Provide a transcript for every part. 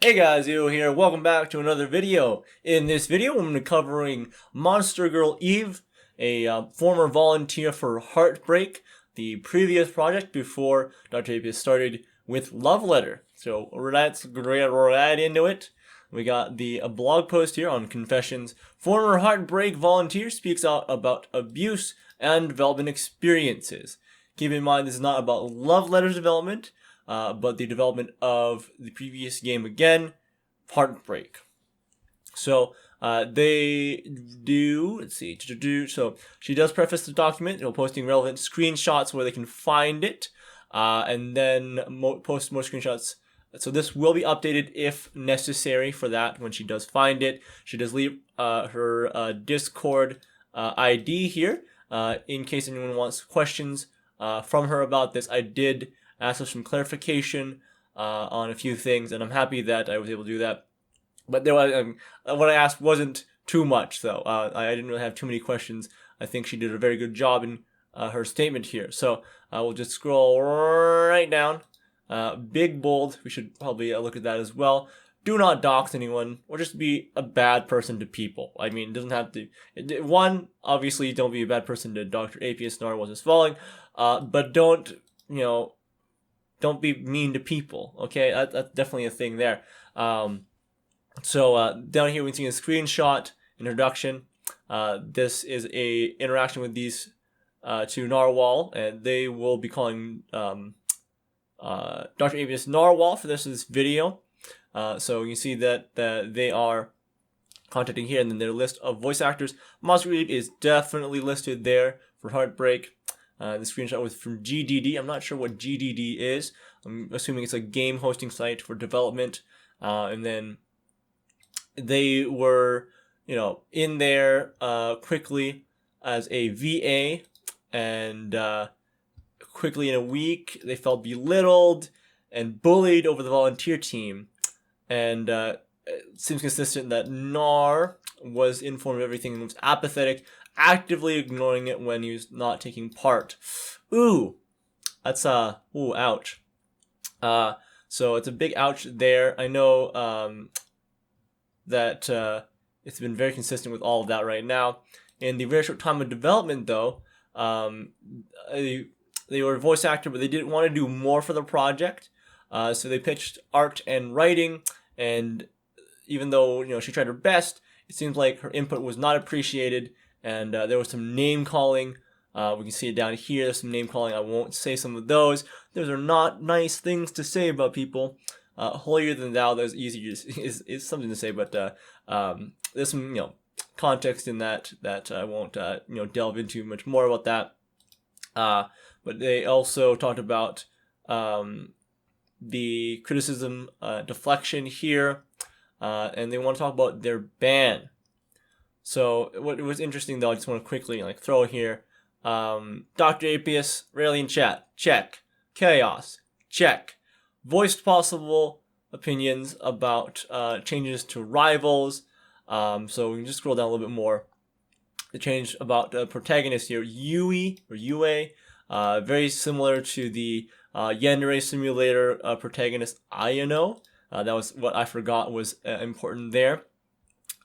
Hey guys, Yo here. Welcome back to another video. In this video, I'm going to be covering Monster Girl Eve, a former volunteer for HeartBreak, the previous project before DrApeis started with Love Letter. So let's get right into it. We got the blog post here on confessions. Former HeartBreak volunteer speaks out about abuse and development experiences. Keep in mind, this is not about Love Letter's development, but the development of the previous game again, HeartBreak. So they do, let's see, so she does preface the document, posting relevant screenshots where they can find it, and then post more screenshots. So this will be updated if necessary for that when she does find it. She does leave her Discord ID here in case anyone wants questions from her about this. I did ask for some clarification on a few things, and I'm happy that I was able to do that. But there was, what I asked wasn't too much, though. I didn't really have too many questions. I think she did a very good job in her statement here. So we'll just scroll right down. Big bold. We should probably look at that as well. Do not dox anyone or just be a bad person to people. I mean, it doesn't have to. One, obviously, don't be a bad person to DrApeis nor was this falling. But don't, don't be mean to people, okay? That's definitely a thing there. So down here we can see a screenshot introduction. This is a interaction with these two narwhal, and they will be calling DrApeis narwhal for this video. So you can see that they are contacting here, and then their list of voice actors. MonsterGirlEve's is definitely listed there for HeartBreak. The screenshot was from GDD. I'm not sure what GDD is. I'm assuming it's a game hosting site for development. And then they were, in there quickly as a VA, and quickly in a week they felt belittled and bullied over the volunteer team. And it seems consistent that Nar was informed of everything and was apathetic, actively ignoring it when he was not taking part. Ooh, that's ooh, ouch. So it's a big ouch there. I know that it's been very consistent with all of that right now. In the very short time of development, though, they were a voice actor, but they didn't want to do more for the project. So they pitched art and writing, and even though she tried her best, it seems like her input was not appreciated. And there was some name calling. We can see it down here. There's some name calling. I won't say some of those. Those are not nice things to say about people. Holier than thou. That's easy is something to say, but there's some context in that I won't delve into much more about that. But they also talked about the criticism deflection here, and they want to talk about their ban. So what was interesting, though, I just want to quickly throw here. DrApeis, rarely in chat, check. Chaos, check. Voiced possible opinions about changes to rivals. So we can just scroll down a little bit more. The change about the protagonist here, Yue, very similar to the Yandere Simulator protagonist Ayano. That was what I forgot was important there.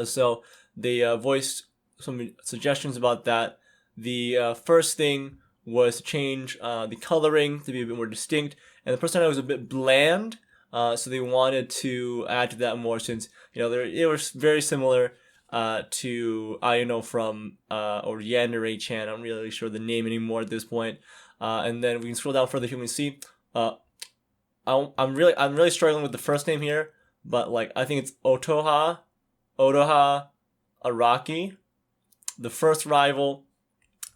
So they voiced some suggestions about that. The first thing was to change the coloring to be a bit more distinct, and the personality was a bit bland, so they wanted to add to that more, since they were very similar to from or Yandere-chan. I'm really sure the name anymore at this point. And then we can scroll down further here. We can see I'm really struggling with the first name here, but I think it's Otoha Araki, the first rival.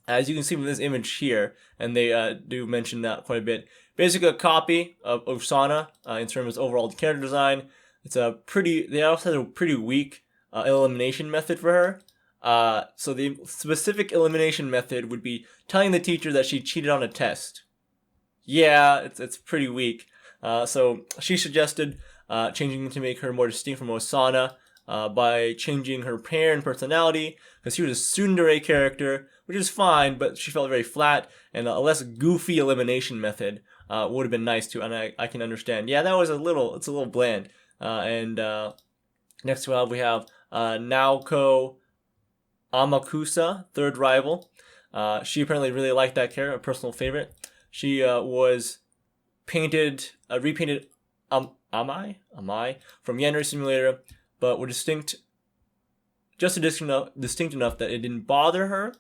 As you can see from this image here, and they do mention that quite a bit. Basically a copy of Osana in terms of overall character design. It's they also have a pretty weak elimination method for her. So the specific elimination method would be telling the teacher that she cheated on a test. Yeah, it's pretty weak. So she suggested changing to make her more distinct from Osana by changing her parent personality, because she was a tsundere character, which is fine, but she felt very flat, and a less goofy elimination method would have been nice too, and I can understand. Yeah, it's a little bland. And next we have Naoko Amakusa, third rival. She apparently really liked that character, a personal favorite. She was repainted Amai from Yanri Simulator, but were distinct enough that it didn't bother her.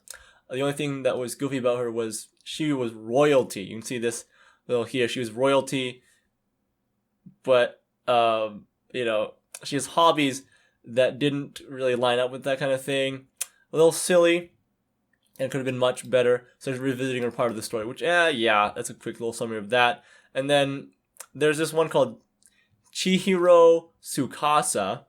The only thing that was goofy about her was she was royalty. You can see this little here. She was royalty, but she has hobbies that didn't really line up with that kind of thing. A little silly, and could have been much better. So just revisiting her part of the story, which yeah, that's a quick little summary of that. And then there's this one called Chihiro Tsukasa,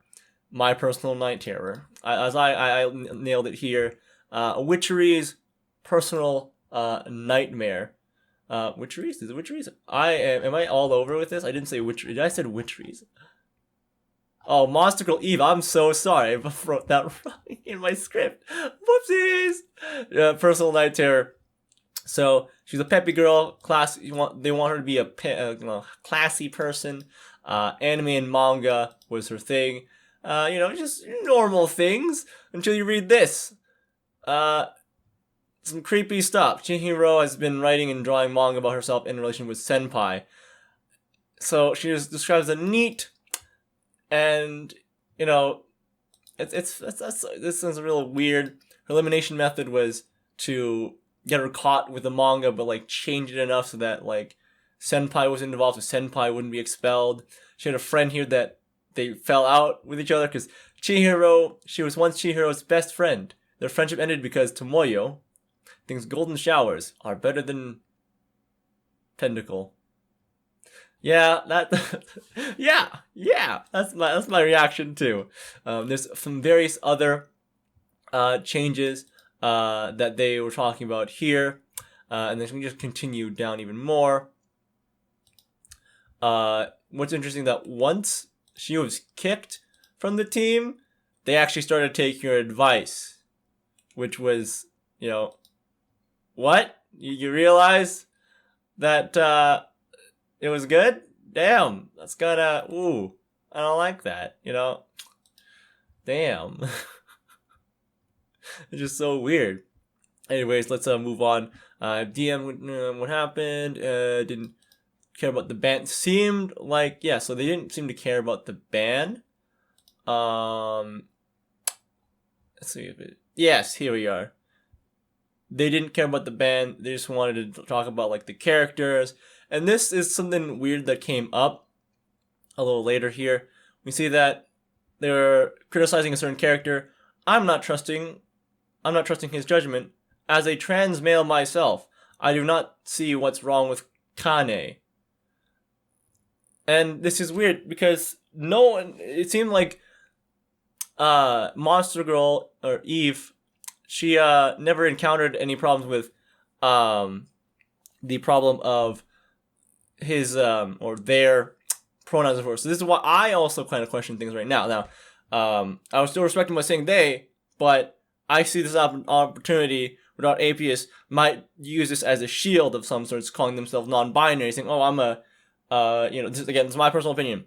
My Personal Night Terror. I nailed it here. Witchery's personal nightmare. Witchery's? Is it Witchery's? Am I all over with this? I didn't say Witchery. I said Witchery's. Oh, Monster Girl Eve. I'm so sorry. I wrote that wrong in my script. Whoopsies. Personal night terror. So she's a peppy girl. They want her to be a classy person. Anime and manga was her thing. Just normal things until you read this. Some creepy stuff. Chihiro has been writing and drawing manga about herself in relation with senpai. So she is described as a neat, and this is real weird. Her elimination method was to get her caught with the manga, but change it enough so that senpai was involved, so senpai wouldn't be expelled. She had a friend here that they fell out with each other because she was once Chihiro's best friend. Their friendship ended because Tomoyo thinks golden showers are better than Tentacle. Yeah, that's my reaction too. There's some various other changes that they were talking about here, and then we can just continue down even more. What's interesting that once she was kicked from the team, they actually started taking her advice, which was, what? You realize that it was good? Damn, that's kinda, I don't like that, Damn. It's just so weird. Anyways, let's move on. DM, what happened? Didn't care about the ban. Seemed like, so they didn't seem to care about the ban. Let's see if it, yes, here we are. They didn't care about the ban. They just wanted to talk about the characters. And this is something weird that came up a little later here. We see that they're criticizing a certain character. I'm not trusting his judgment. As a trans male myself, I do not see what's wrong with Kane. And this is weird because it seemed like Monster Girl or Eve, she never encountered any problems with the problem of his or their pronouns and words. So this is why I also kind of question things right now. Now, I was still respecting by saying they, but I see this opportunity where DrApeis might use this as a shield of some sorts, calling themselves non-binary, saying, "Oh, I'm a," this is my personal opinion,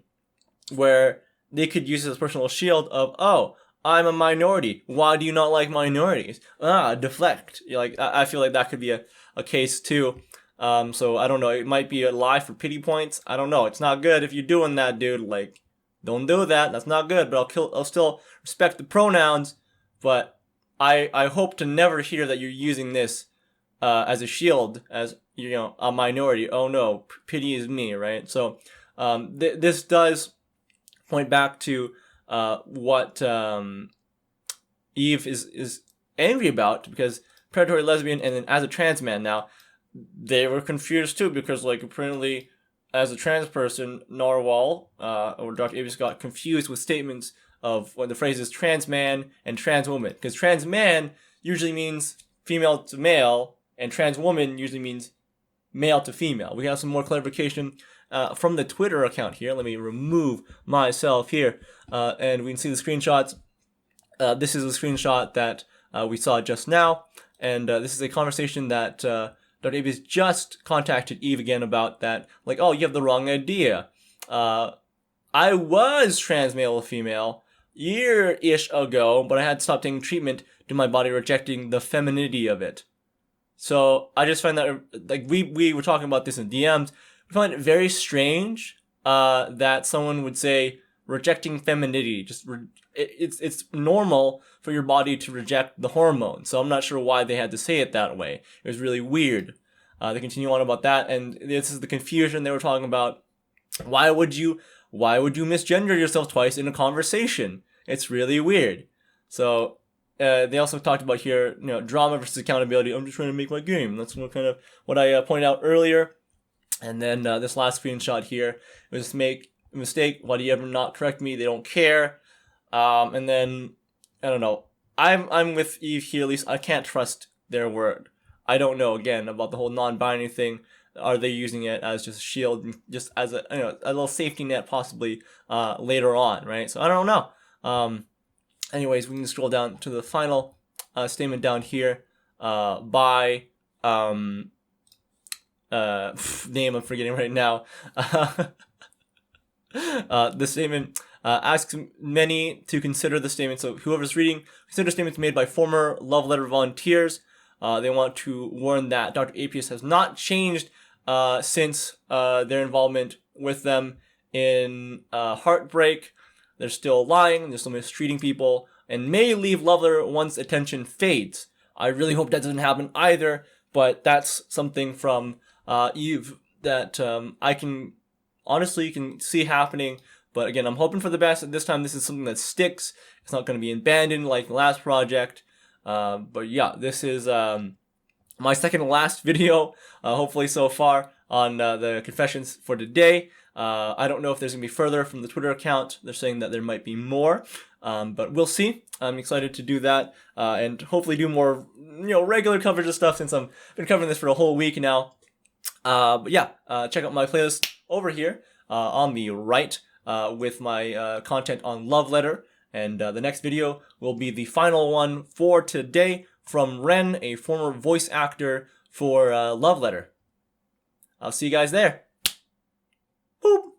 where they could use it as a personal shield of, "Oh, I'm a minority. Why do you not like minorities?" Deflect. I feel like that could be a case too. So I don't know. It might be a lie for pity points. I don't know. It's not good if you're doing that, dude. Don't do that. That's not good. But I'll still respect the pronouns. But I hope to never hear that you're using this as a shield, as a minority. Oh no, pity is me, right? So this does point back to what Eve is angry about, because predatory lesbian, and then as a trans man now, they were confused too, because apparently as a trans person, Narwhal or DrApeis got confused with statements of when the phrase is trans man and trans woman, because trans man usually means female to male and trans woman usually means male to female. We have some more clarification from the Twitter account here. Let me remove myself here, and we can see the screenshots. This is a screenshot that we saw just now, and this is a conversation that DrApeis just contacted Eve again about that. Oh, you have the wrong idea. I was trans male or female year-ish ago, but I had stopped taking treatment due to my body rejecting the femininity of it. So I just find that, like, we were talking about this in DMs. We find it very strange that someone would say rejecting femininity. It's normal for your body to reject the hormone. So I'm not sure why they had to say it that way. It was really weird. They continue on about that, and this is the confusion they were talking about. Why would you misgender yourself twice in a conversation? It's really weird. So they also talked about here, drama versus accountability. I'm just trying to make my game. That's what I pointed out earlier. And then this last screenshot here was make a mistake. Why do you ever not correct me? They don't care. And then I don't know. I'm with Eve here. At least I can't trust their word. I don't know again about the whole non-binary thing. Are they using it as just a shield, just as a little safety net possibly later on, right? So I don't know. Anyways, we can scroll down to the final statement down here by name I'm forgetting right now. The statement asks many to consider the statement. So whoever's reading, consider statements made by former Love Letter volunteers. They want to warn that DrApeis has not changed since their involvement with them in HeartBreak. They're still lying, they're still mistreating people, and may leave Love Letter once attention fades. I really hope that doesn't happen either, but that's something from Eve that I can see happening. But again, I'm hoping for the best. This time this is something that sticks. It's not going to be abandoned like the last project. But yeah, this is my second to last video, hopefully so far, on the confessions for today. I don't know if there's going to be further from the Twitter account. They're saying that there might be more, but we'll see. I'm excited to do that, and hopefully do more, regular coverage of stuff since I've been covering this for a whole week now. But yeah, check out my playlist over here on the right with my content on Love Letter. And the next video will be the final one for today from Ren, a former voice actor for Love Letter. I'll see you guys there. Boop!